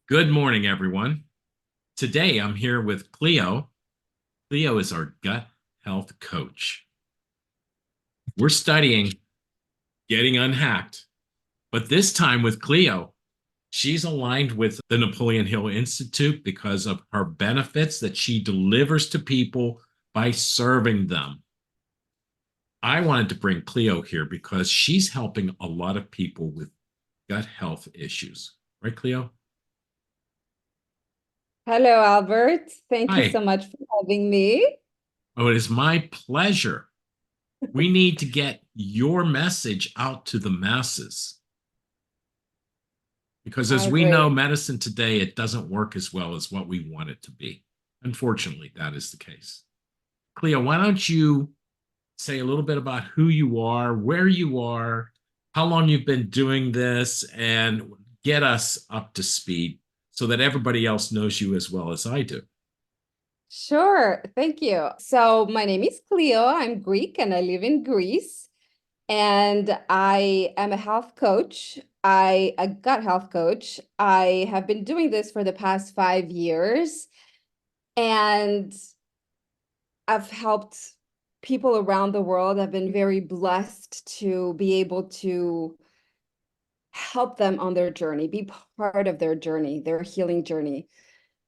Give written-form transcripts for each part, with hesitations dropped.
Good morning, everyone. Today I'm here with Clio. Clio is our gut health coach. We're studying getting unhacked, but this time with Clio, she's aligned with the Napoleon Hill Institute because of her benefits that she delivers to people by serving them. I wanted to bring Clio here because she's helping a lot of people with gut health issues. Right, Clio? Hello, Albert. Thank you Hi. so much for having me. Oh, it is my pleasure. We need to get your message out to the masses because, I as we agree. know, medicine today, it doesn't work as well as what we want it to be. Unfortunately, that is the case. Cleo, why don't you say a little bit about who you are, where you are, how long you've been doing this, and get us up to speed so that everybody else knows you as well as I do. Sure. Thank you. So, my name is Clio. I'm Greek and I live in Greece. And I am a health coach. A gut health coach. I have been doing this for the past 5 years. And I've helped people around the world. I've been very blessed to be able to help them on their journey, be part of their journey, their healing journey.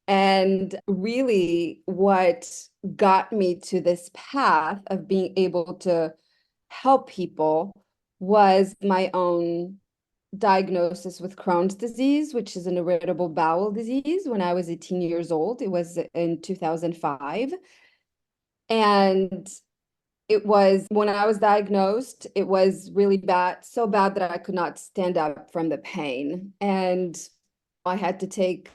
And really, what got me to this path of being able to help people was my own diagnosis with Crohn's disease, which is an irritable bowel disease when I was 18 years old. It was in 2005. And it was when I was diagnosed, it was really bad, so bad that I could not stand up from the pain. And I had to take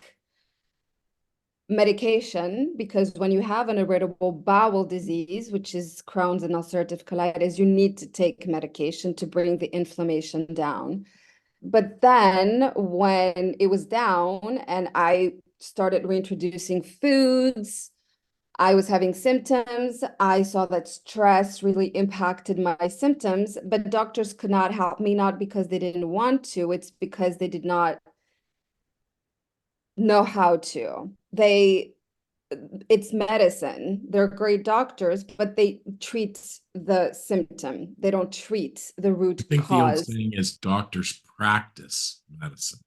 medication because when you have an irritable bowel disease, which is Crohn's and ulcerative colitis, you need to take medication to bring the inflammation down. But then when it was down and I started reintroducing foods, I was having symptoms. I saw that stress really impacted my symptoms, but doctors could not help me, not because they didn't want to, it's because they did not know how to. It's medicine. They're great doctors, but they treat the symptom. They don't treat the I root think the old cause. saying is doctors practice medicine.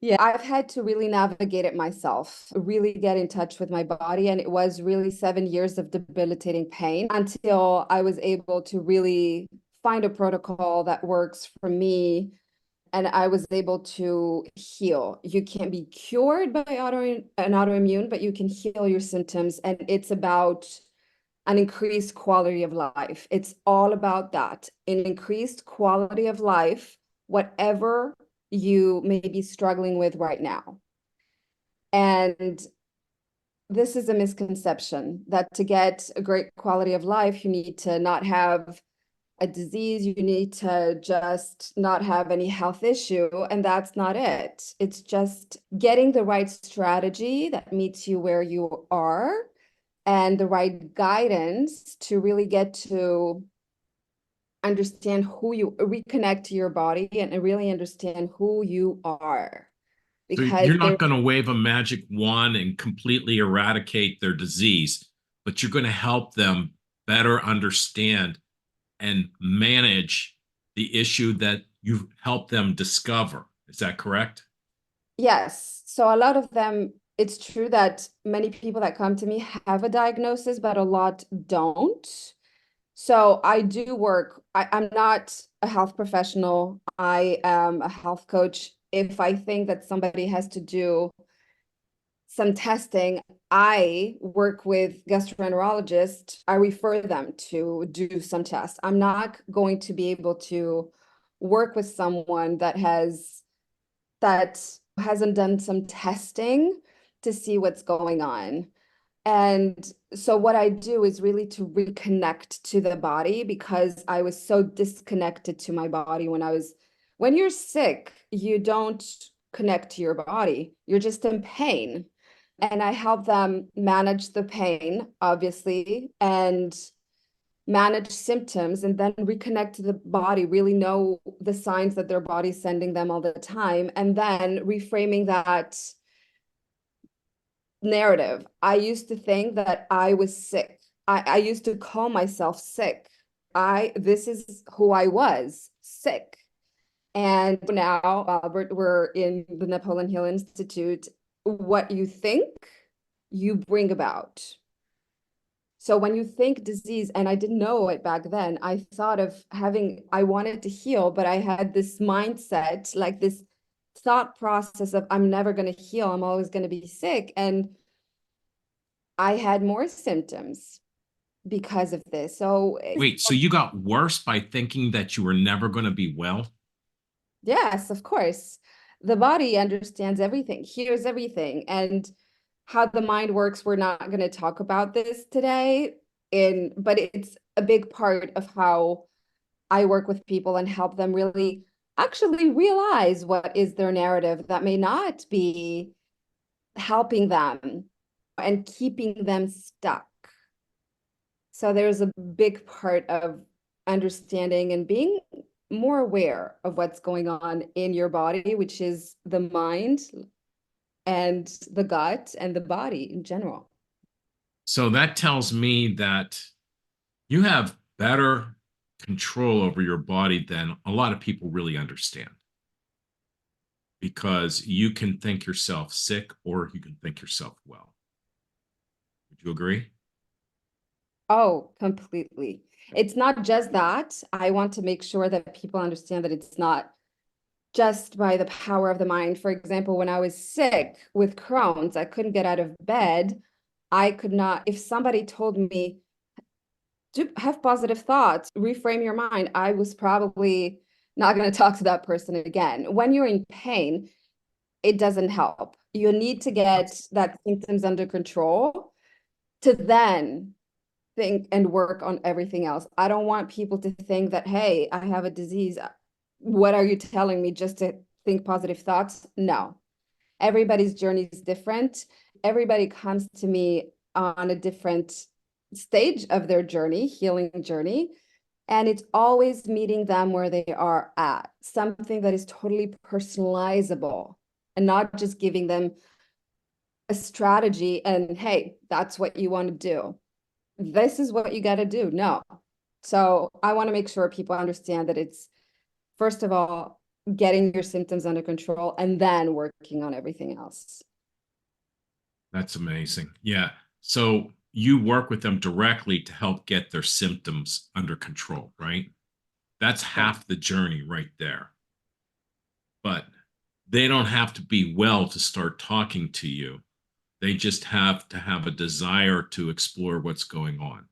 Yeah, I've had to really navigate it myself, really get in touch with my body. And it was really 7 years of debilitating pain until I was able to really find a protocol that works for me and I was able to heal. You can't be cured by an autoimmune, but you can heal your symptoms. And it's about an increased quality of life. It's all about that, an increased quality of life, whatever you may be struggling with right now. And this is a misconception that to get a great quality of life, you need to not have a disease, you need to just not have any health issue. And that's not it. It's just getting the right strategy that meets you where you are and the right guidance to really get to understand who you reconnect to your body and really understand who you are. So you're Because not going to wave a magic wand and completely eradicate their disease, but you're going to help them better understand and manage the issue that you've helped them discover. Is that correct? yes, so a lot of them, it's true that many people that come to me have a diagnosis, but a lot don't. So I do work, I'm not a health professional. I am a health coach. If I think that somebody has to do some testing, I work with gastroenterologists. I refer them to do some tests. I'm not going to be able to work with someone that hasn't done some testing to see what's going on. And so what I do is really to reconnect to the body because I was so disconnected to my body when you're sick, you don't connect to your body. You're just in pain. And I help them manage the pain, obviously, and manage symptoms, and then reconnect to the body, really know the signs that their body's sending them all the time, and then reframing that narrative. I used to think that I was sick. I used to call myself sick. This is who I was, sick. And now, Albert, we're in the Napoleon Hill Institute. What you think, you bring about. So when you think disease, and I didn't know it back then, I thought of I wanted to heal, but I had this mindset, like this thought process of I'm never going to heal. I'm always going to be sick. And I had more symptoms because of this. So Wait, so you got worse by thinking that you were never going to be well? yes, of course. The body understands everything, hears everything, and how the mind works, we're not going to talk about this today, but it's a big part of how I work with people and help them really actually realize what is their narrative that may not be helping them and keeping them stuck. So there's a big part of understanding and being more aware of what's going on in your body, which is the mind and the gut and the body in general. So that tells me that you have better control over your body than a lot of people really understand, because you can think yourself sick or you can think yourself well. Would you agree? Oh, completely. It's not just that. I want to make sure that people understand that it's not just by the power of the mind. For example, when I was sick with Crohn's, I couldn't get out of bed. I could not, if somebody told me, have positive thoughts, reframe your mind, I was probably not going to talk to that person again. When you're in pain, it doesn't help. You need to get that symptoms under control to then think and work on everything else. I don't want people to think that, hey, I have a disease. What are you telling me, just to think positive thoughts? No. Everybody's journey is different. Everybody comes to me on a different stage of their journey, healing journey. And it's always meeting them where they are at, something that is totally personalizable and not just giving them a strategy and, hey, that's what you want to do. This is what you got to do. No. So I want to make sure people understand that it's, first of all, getting your symptoms under control and then working on everything else. That's amazing. Yeah. So you work with them directly to help get their symptoms under control, right? That's Yeah. half the journey right there. But they don't have to be well to start talking to you. They just have to have a desire to explore what's going on.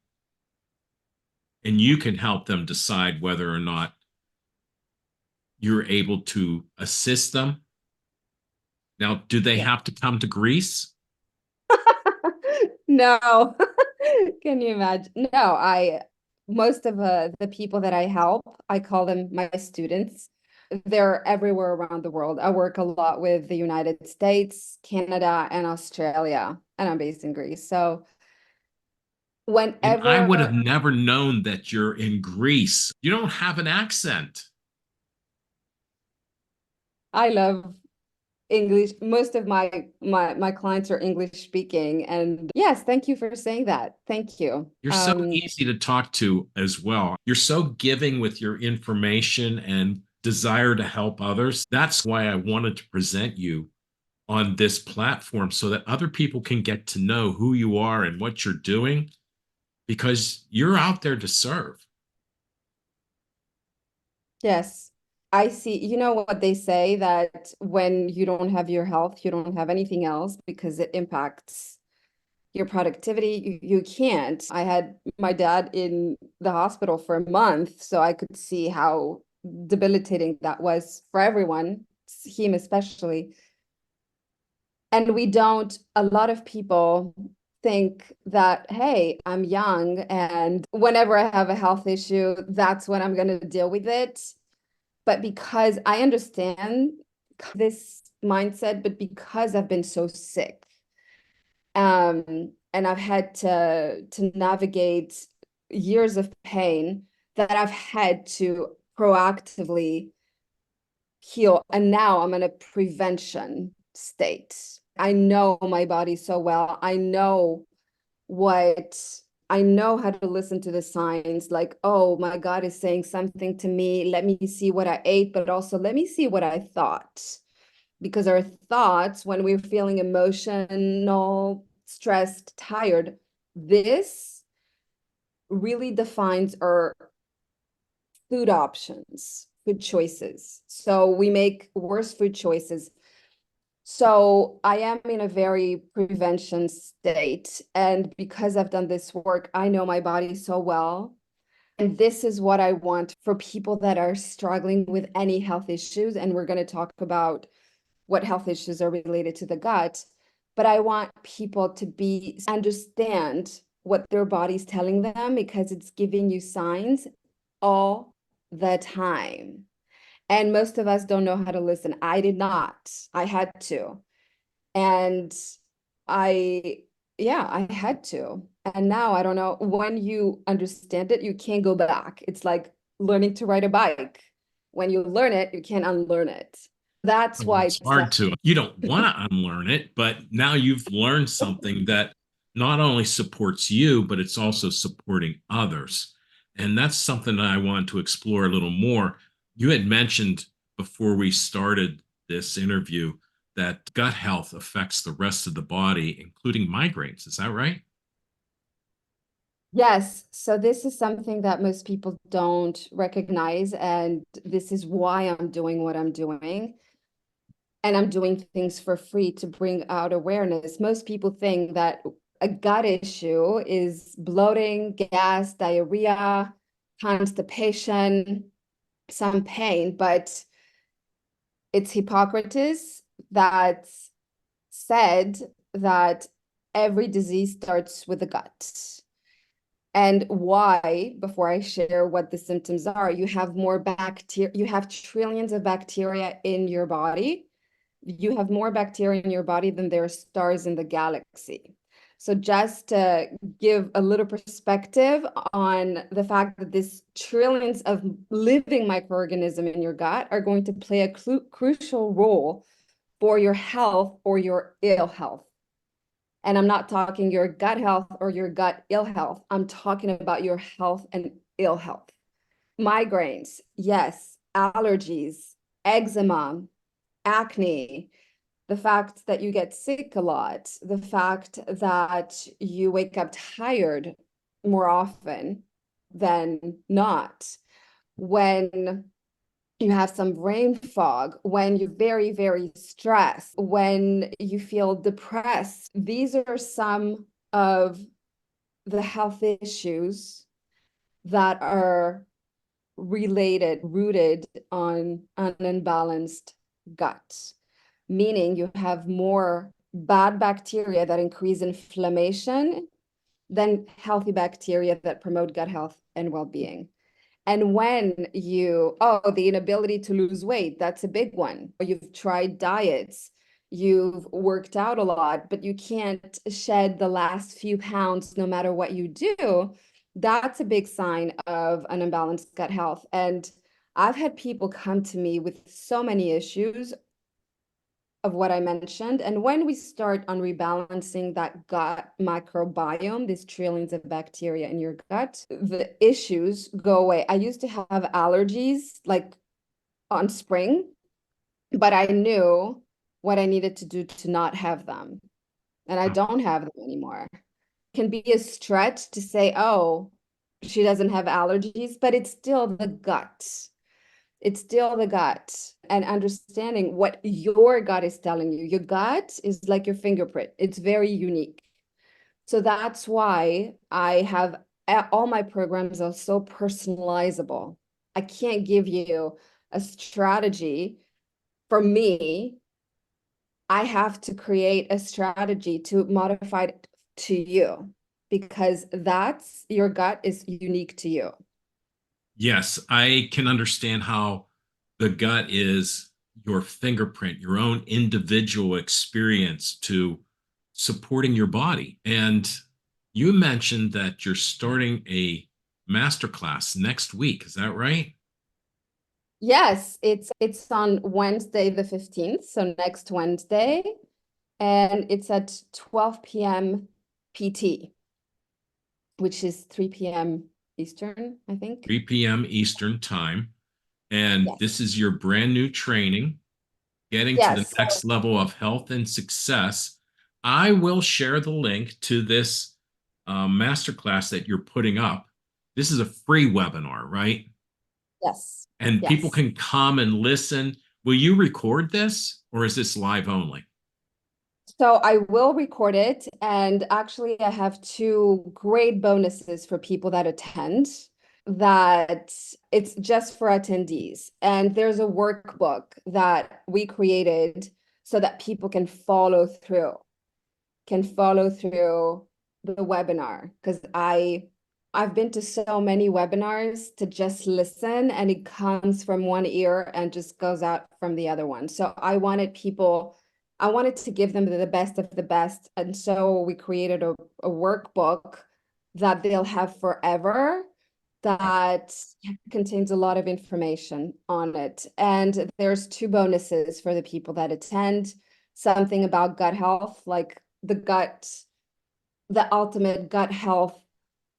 And you can help them decide whether or not you're able to assist them. Now, do they Yeah. have to come to Greece? No. Can you imagine? No, most of the people that I help, I call them my students. They're everywhere around the world. I work a lot with the United States, Canada, and Australia, and I'm based in Greece. So And I would have whenever never known that you're in Greece. You don't have an accent. I love English, most of my clients are English speaking. And yes, thank you for saying that. Thank you. You're so easy to talk to as well. You're so giving with your information and desire to help others. That's why I wanted to present you on this platform so that other people can get to know who you are and what you're doing, because you're out there to serve. Yes, I see. You know what they say, that when you don't have your health, you don't have anything else because it impacts your productivity. You can't. I had my dad in the hospital for a month, so I could see how debilitating that was for everyone, him especially. And a lot of people think that, hey, I'm young, and whenever I have a health issue, that's when I'm going to deal with it. But because I understand this mindset, but because I've been so sick, and I've had to navigate, years of pain that I've had to proactively heal. And now I'm in a prevention state. I know my body so well. What I know how to listen to the signs, like, oh, my God is saying something to me. Let me see what I ate, but also let me see what I thought. Because our thoughts, when we're feeling emotional, stressed, tired, this really defines our food options, food choices. So we make worse food choices. So I am in a very prevention state. And because I've done this work, I know my body so well. And this is what I want for people that are struggling with any health issues. And we're going to talk about what health issues are related to the gut. But I want people to understand what their body's telling them, because it's giving you signs all the time. And most of us don't know how to listen. I did not. I had to. And I, yeah, I had to. And now I don't know, when you understand it, you can't go back. It's like learning to ride a bike. When you learn it, you can't unlearn it. That's why It's hard to, you don't want to unlearn it, but now you've learned something that not only supports you, but it's also supporting others. And that's something that I wanted to explore a little more. You had mentioned before we started this interview that gut health affects the rest of the body, including migraines. Is that right? Yes, so this is something that most people don't recognize, and this is why I'm doing what I'm doing. And I'm doing things for free to bring out awareness. Most people think that a gut issue is bloating, gas, diarrhea, constipation, some pain, but it's Hippocrates that said that every disease starts with the gut. And why, before I share what the symptoms are, you have more bacteria, you have trillions of bacteria in your body. You have more bacteria in your body than there are stars in the galaxy. So just to give a little perspective on the fact that these trillions of living microorganisms in your gut are going to play a crucial role for your health or your ill health. And I'm not talking your gut health or your gut ill health. I'm talking about your health and ill health. Migraines, yes. Allergies, eczema, acne, the fact that you get sick a lot, the fact that you wake up tired more often than not, when you have some brain fog, when you're very, very stressed, when you feel depressed. These are some of the health issues that are rooted on an unbalanced gut, meaning you have more bad bacteria that increase inflammation than healthy bacteria that promote gut health and well-being. And when the inability to lose weight, that's a big one. You've tried diets, you've worked out a lot, but you can't shed the last few pounds no matter what you do. That's a big sign of an imbalanced gut health. And I've had people come to me with so many issues of what I mentioned. And when we start on rebalancing that gut microbiome, these trillions of bacteria in your gut, the issues go away. I used to have allergies like on spring, but I knew what I needed to do to not have them. And I don't have them anymore. It can be a stretch to say, oh, she doesn't have allergies, but it's still the gut. It's still the gut, and understanding what your gut is telling you. Your gut is like your fingerprint. It's very unique. So that's why I have all my programs are so personalizable. I can't give you a strategy. For me, I have to create a strategy to modify it to you, because that's your gut is unique to you. Yes, I can understand how the gut is your fingerprint, your own individual experience to supporting your body. And you mentioned that you're starting a masterclass next week. Is that right? Yes, it's on Wednesday the 15th, so next Wednesday, and it's at 12 p.m. PT, which is 3 p.m. Eastern, I think. 3 p.m. Eastern time. And Yes. this is your brand new training, getting to the Yes. next level of health and success. I will share the link to this masterclass that you're putting up. This is a free webinar, right? Yes. And people Yes. can come and listen. Will you record this or is this live only? So I will record it, and actually I have two great bonuses for people that attend, that it's just for attendees. And there's a workbook that we created so that people can follow through the webinar, because I've been to so many webinars to just listen, and it comes from one ear and just goes out from the other one. So I wanted to give them the best of the best. And so we created a workbook that they'll have forever, that contains a lot of information on it. And there's two bonuses for the people that attend: something about gut health, like the ultimate gut health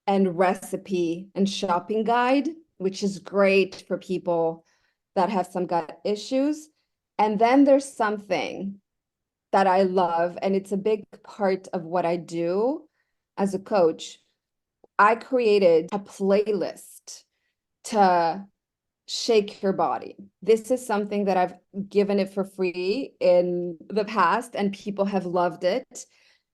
and recipe and shopping guide, which is great for people that have some gut issues. And then there's something that I love, and it's a big part of what I do as a coach. I created a playlist to shake your body. This is something that I've given it for free in the past, and people have loved it.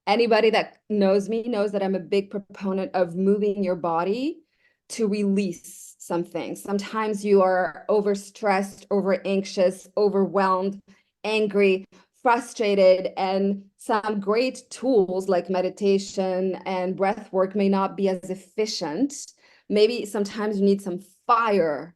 Anybody that knows me knows that I'm a big proponent of moving your body to release something. Sometimes you are overstressed, over anxious, overwhelmed, angry, frustrated, and some great tools like meditation and breath work may not be as efficient. Maybe sometimes you need some fire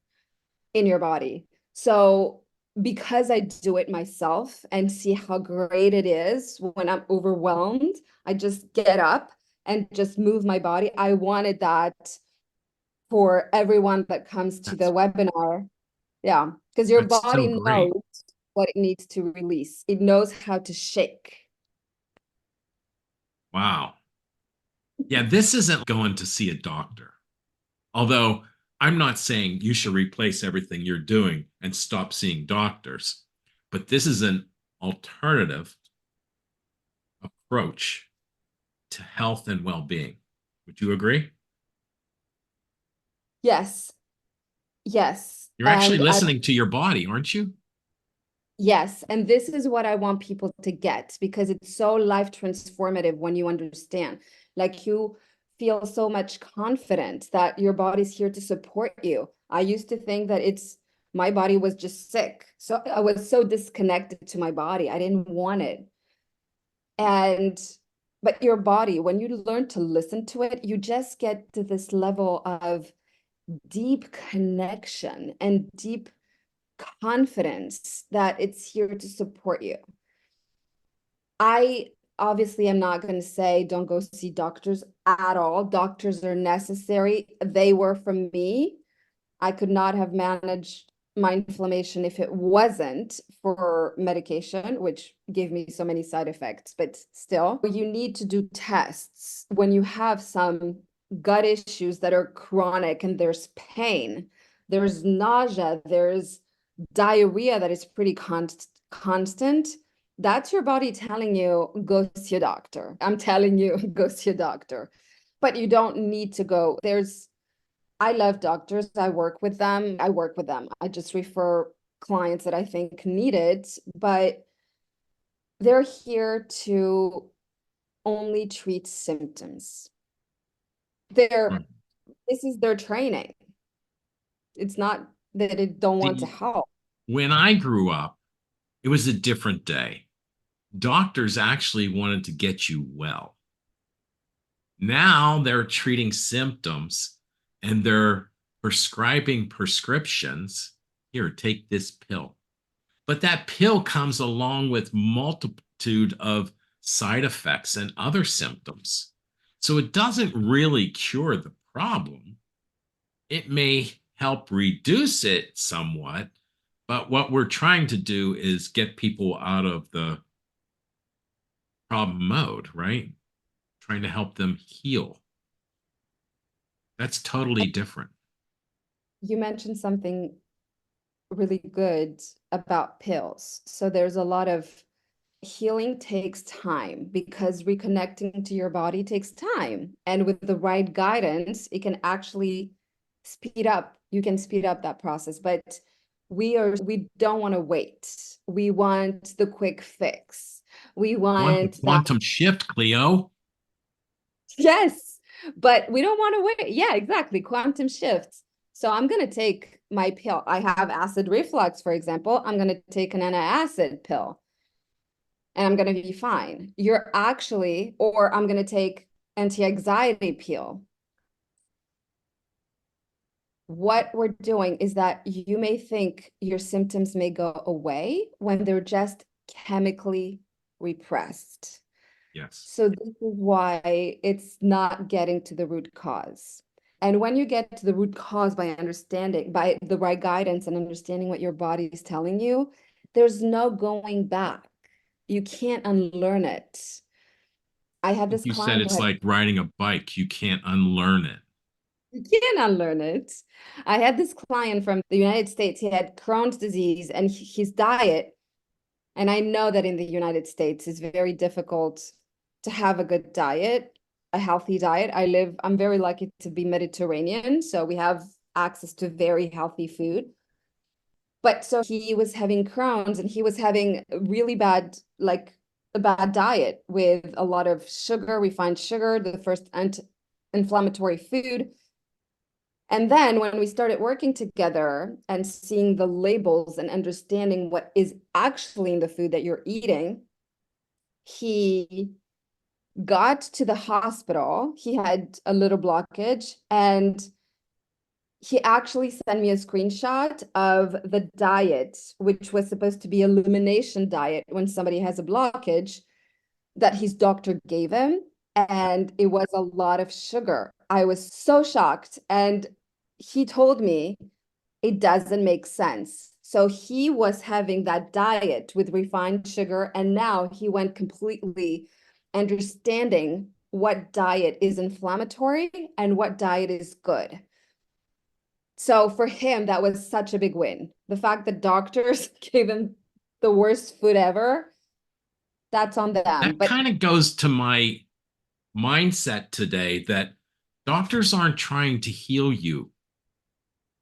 in your body. So because I do it myself and see how great it is when I'm overwhelmed, I just get up and just move my body. I wanted that for everyone that comes to the That's webinar. Yeah, because your that's so body knows great. what it needs to release. It knows how to shake. Wow. Yeah, this isn't going to see a doctor. Although I'm not saying you should replace everything you're doing and stop seeing doctors, but this is an alternative approach to health and well-being. Would you agree? Yes, yes. You're actually And I listening to your body, aren't you? Yes, and this is what I want people to get, because it's so life transformative when you understand. Like, you feel so much confident that your body's here to support you. I used to think that my body was just sick. So I was so disconnected to my body. I didn't want it. And but your body, when you learn to listen to it, you just get to this level of deep connection and deep confidence that it's here to support you. I obviously am not going to say don't go see doctors at all. Doctors are necessary. They were for me. I could not have managed my inflammation if it wasn't for medication, which gave me so many side effects. But still, you need to do tests when you have some gut issues that are chronic, and there's pain, there's nausea, there's diarrhea that is pretty constant. That's your body telling you, go see a doctor. I'm telling you, go see a doctor. But you don't need to go. I love doctors. I work with them. I just refer clients that I think need it, but they're here to only treat symptoms. They're Hmm. This is their training. It's not that they don't want to See, help. when I grew up, it was a different day. Doctors actually wanted to get you well. Now they're treating symptoms and they're prescribing prescriptions. Here, take this pill. But that pill comes along with multitude of side effects and other symptoms. So it doesn't really cure the problem. it may help reduce it somewhat, but what we're trying to do is get people out of the problem mode, right? Trying to help them heal. That's totally different. You mentioned something really good about pills. So there's a lot of healing takes time because reconnecting to your body takes time. And with the right guidance, it can actually speed up. You can speed up that process. But we don't want to wait. We want the quick fix. We Want the want that. quantum shift, Clio? Yes, but we don't want to wait. Yeah, exactly. Quantum shifts. So I'm going to take my pill. I have acid reflux, for example. I'm going to take an antacid pill and I'm going to be fine. You're actually, or I'm going to take anti-anxiety pill. What we're doing is that you may think your symptoms may go away when they're just chemically repressed. Yes. So this is why it's not getting to the root cause. And when you get to the root cause by understanding, by the right guidance and understanding what your body is telling you, there's no going back. You can't unlearn it. I had this You said client who it's had, like riding a bike. You can't unlearn it. you can't unlearn it. I had this client from the United States. He had Crohn's disease and his diet. And I know that in the United States, it's very difficult to have a good diet, a healthy diet. I'm very lucky to be Mediterranean, so we have access to very healthy food. But so he was having Crohn's and he was having really bad, like a bad diet with a lot of sugar, refined sugar, the first anti-inflammatory food. And then when we started working together and seeing the labels and understanding what is actually in the food that you're eating, he got to the hospital. He had a little blockage and he actually sent me a screenshot of the diet, which was supposed to be a elimination diet when somebody has a blockage that his doctor gave him. And it was a lot of sugar. I was so shocked. And he told me it doesn't make sense. So he was having that diet with refined sugar, and now he went completely understanding what diet is inflammatory and what diet is good. So for him, that was such a big win. The fact that doctors gave him the worst food ever, that's on them. That But kind of goes to my mindset today that doctors aren't trying to heal you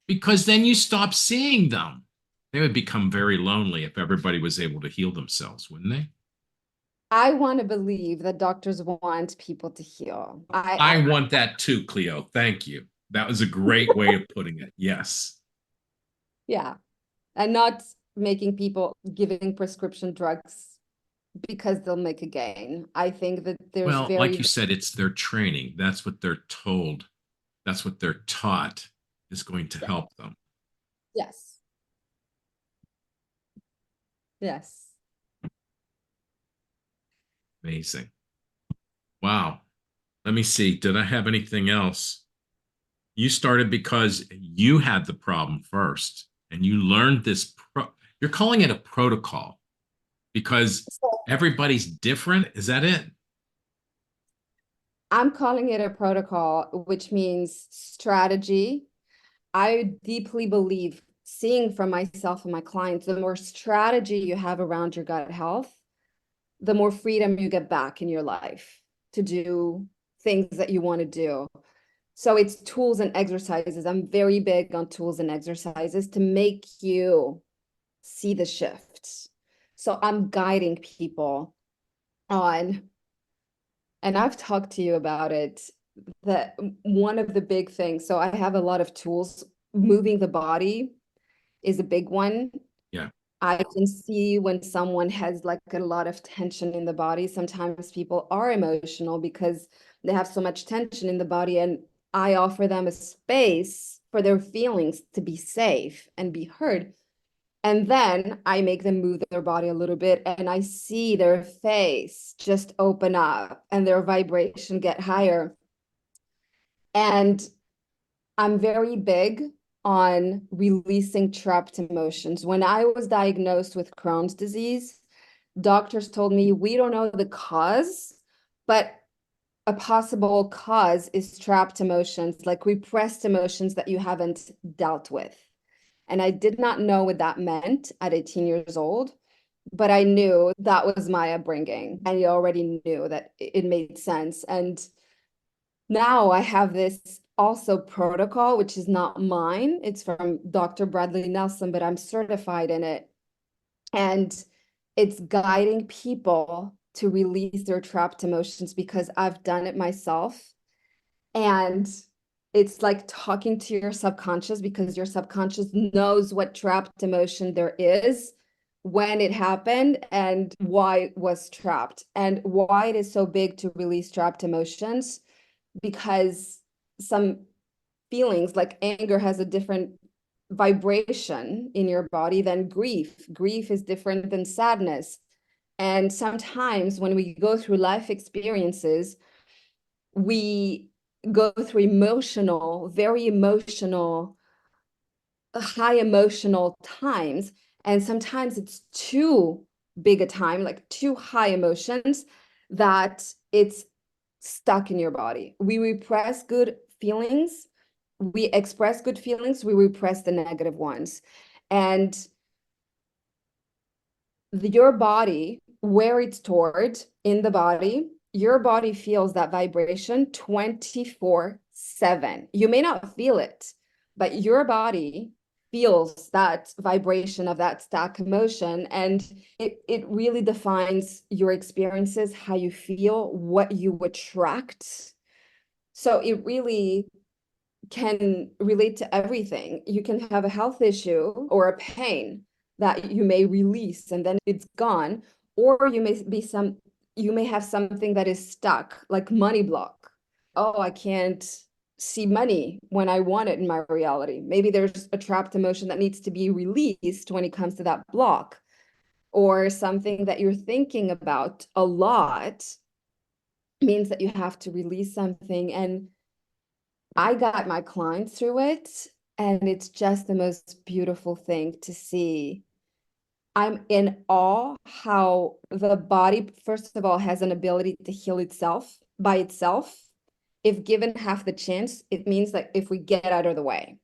because then you stop seeing them. They would become very lonely if everybody was able to heal themselves, wouldn't they? I want to believe that doctors want people to heal. I want that too, Cleo. Thank you. That was a great way of putting it. Yes. Yeah, and not making people giving prescription drugs because they'll make a gain. I think that there's Well, like very, you said, it's their training. That's what they're told. That's what they're taught is going to help them. yes, yes. Amazing. Wow. Let me see. Did I have anything else? You started because you had the problem first and you learned this. You're calling it a protocol because So everybody's different. Is that it? I'm calling it a protocol, which means strategy. I deeply believe, seeing from myself and my clients, the more strategy you have around your gut health, the more freedom you get back in your life to do things that you want to do. So it's tools and exercises. I'm very big on tools and exercises to make you see the shift. So I'm guiding people on, and I've talked to you about it, that one of the big things, so I have a lot of tools. Moving the body is a big one. Yeah. I can see when someone has like a lot of tension in the body. Sometimes people are emotional because they have so much tension in the body, and I offer them a space for their feelings to be safe and be heard. And then I make them move their body a little bit, and I see their face just open up and their vibration get higher. And I'm very big on releasing trapped emotions. When I was diagnosed with Crohn's disease, doctors told me we don't know the cause, but a possible cause is trapped emotions, like repressed emotions that you haven't dealt with. And I did not know what that meant at 18 years old, but I knew that was my upbringing. And you already knew that it made sense. And now I have this also protocol, which is not mine. It's from Dr. Bradley Nelson, but I'm certified in it. And it's guiding people to release their trapped emotions because I've done it myself. And it's like talking to your subconscious because your subconscious knows what trapped emotion there is, when it happened, and why it was trapped, and why it is so big to release trapped emotions. Because some feelings like anger has a different vibration in your body than grief. Grief is different than sadness. And sometimes when we go through life experiences, we go through emotional, very emotional, high emotional times. And sometimes it's too big a time, like too high emotions, that it's stuck in your body. We repress good feelings, we express good feelings, we repress the negative ones. And your body, where it's stored in the body, your body feels that vibration 24/7. You may not feel it, but your body feels that vibration of that stack emotion, and it really defines your experiences, how you feel, what you attract. So it really can relate to everything. You can have a health issue or a pain that you may release and then it's gone, or you may have something that is stuck, like money block. Oh, I can't see money when I want it in my reality. Maybe there's a trapped emotion that needs to be released when it comes to that block, or something that you're thinking about a lot means that you have to release something. And I got my clients through it, and it's just the most beautiful thing to see. I'm in awe how the body, first of all, has an ability to heal itself by itself. If given half the chance, it means that if we get out of the way.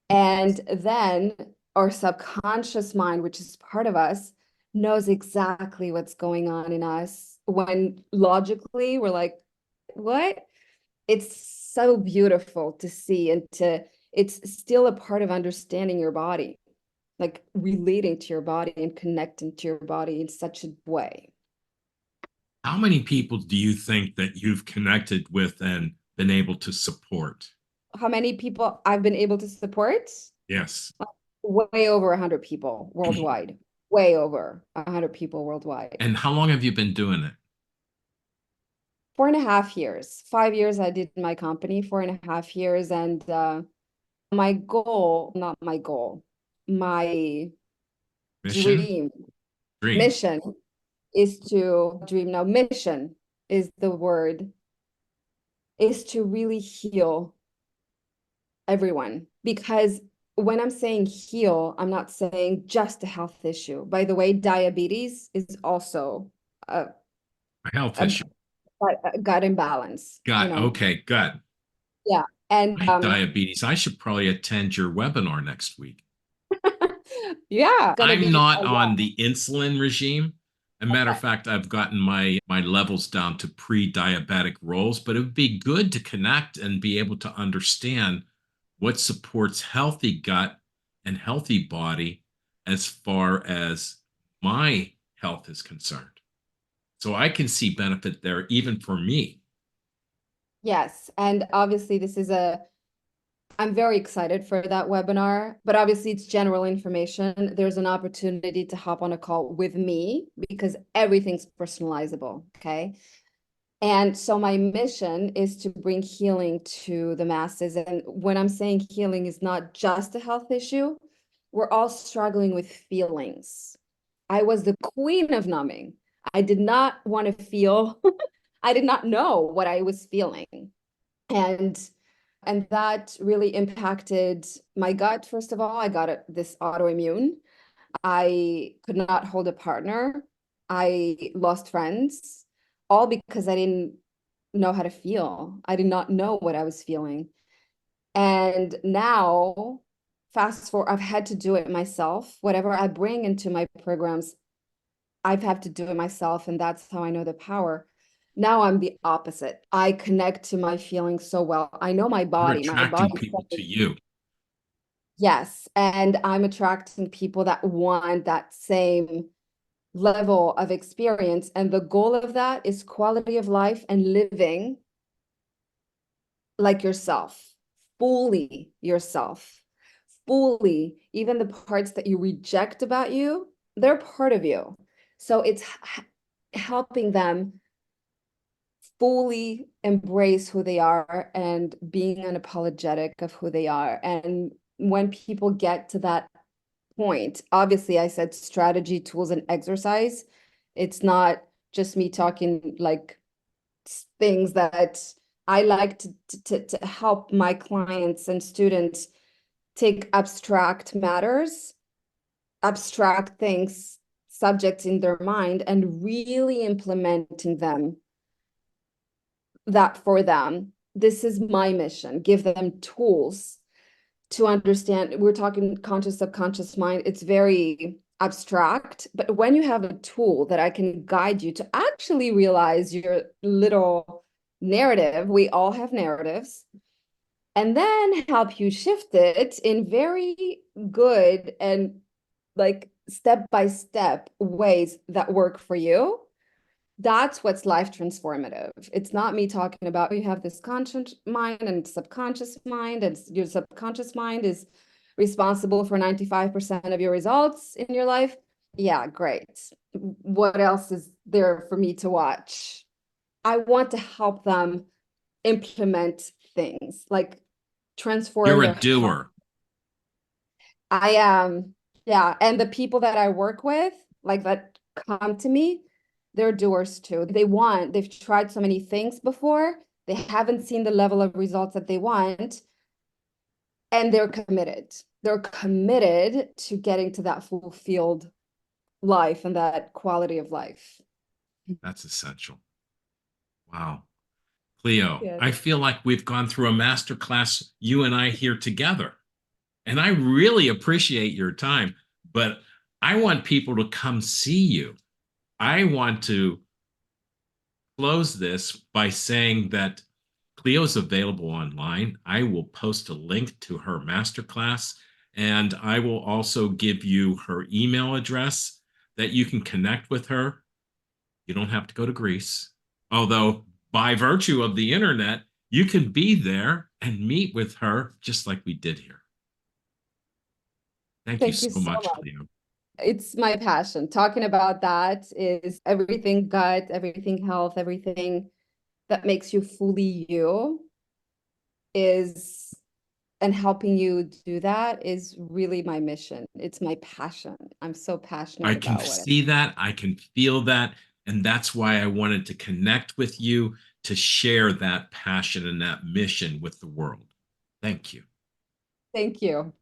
And then our subconscious mind, which is part of us, knows exactly what's going on in us when logically we're like, what? It's so beautiful to see, and it's still a part of understanding your body, like relating to your body and connecting to your body in such a way. How many people do you think that you've connected with and been able to support? How many people I've been able to support? Yes. Way over 100 people worldwide. Way over 100 people worldwide. And how long have you been doing it? 4.5 years. 5 years I did my company, 4.5 years. And my goal, not my goal, my Mission? dream, Dream. mission is to dream. Now, mission is the word, is to really heal everyone. Because when I'm saying heal, I'm not saying just a health issue. By the way, diabetes is also a, A health a, issue. a gut imbalance, Gut. Okay, gut. Yeah. And I have diabetes. I should probably attend your webinar next week. yeah, gonna I'm be not a on lot. the insulin regime. As a matter of fact, I've gotten my levels down to pre-diabetic roles, but it would be good to connect and be able to understand what supports healthy gut and healthy body as far as my health is concerned. So I can see benefit there even for me. Yes, and obviously I'm very excited for that webinar, but obviously it's general information. There's an opportunity to hop on a call with me because everything's personalizable, okay? And so my mission is to bring healing to the masses. And when I'm saying healing is not just a health issue, we're all struggling with feelings. I was the queen of numbing. I did not want to feel, I did not know what I was feeling. And And that really impacted my gut. First of all, I got this autoimmune. I could not hold a partner. I lost friends, all because I didn't know how to feel. I did not know what I was feeling. And now, fast forward, I've had to do it myself. Whatever I bring into my programs, I've had to do it myself, and that's how I know the power. Now I'm the opposite. I connect to my feelings so well. I know my You're body. My attracting body people to says you. yes, and I'm attracting people that want that same level of experience. And the goal of that is quality of life and living like yourself, fully yourself, fully, even the parts that you reject about you, they're part of you. So it's helping them fully embrace who they are and being unapologetic of who they are. And when people get to that point, obviously I said strategy, tools, and exercise. It's not just me talking like things that I like to help my clients and students take abstract matters, abstract things, subjects in their mind, and really implementing them that for them. This is my mission. Give them tools to understand. We're talking conscious, subconscious mind. It's very abstract, but when you have a tool that I can guide you to actually realize your little narrative, we all have narratives, and then help you shift it in very good and like step-by-step ways that work for you. That's what's life transformative. It's not me talking about you have this conscious mind and subconscious mind, and your subconscious mind is responsible for 95% of your results in your life. Yeah, great. What else is there for me to watch? I want to help them implement things like transform You're a their health. doer. I am, yeah. And the people that I work with, like that come to me, they're doers too. They've tried so many things before, they haven't seen the level of results that they want, and they're committed. They're committed to getting to that fulfilled life and that quality of life. That's essential. Wow. Cleo, Yeah. I feel like we've gone through a masterclass, you and I here together. And I really appreciate your time, but I want people to come see you. I want to close this by saying that Cleo's available online. I will post a link to her masterclass, and I will also give you her email address that you can connect with her. You don't have to go to Greece, although by virtue of the internet, you can be there and meet with her just like we did here. Thank you Thank you so so much, much. Cleo. It's my passion. Talking about that is everything gut, everything health, everything that makes you fully you is, and helping you do that is really my mission. It's my passion. I'm so passionate I can about what I see that. I can feel that. And that's why I wanted to connect with you to share that passion and that mission with the world. Thank you. Thank you.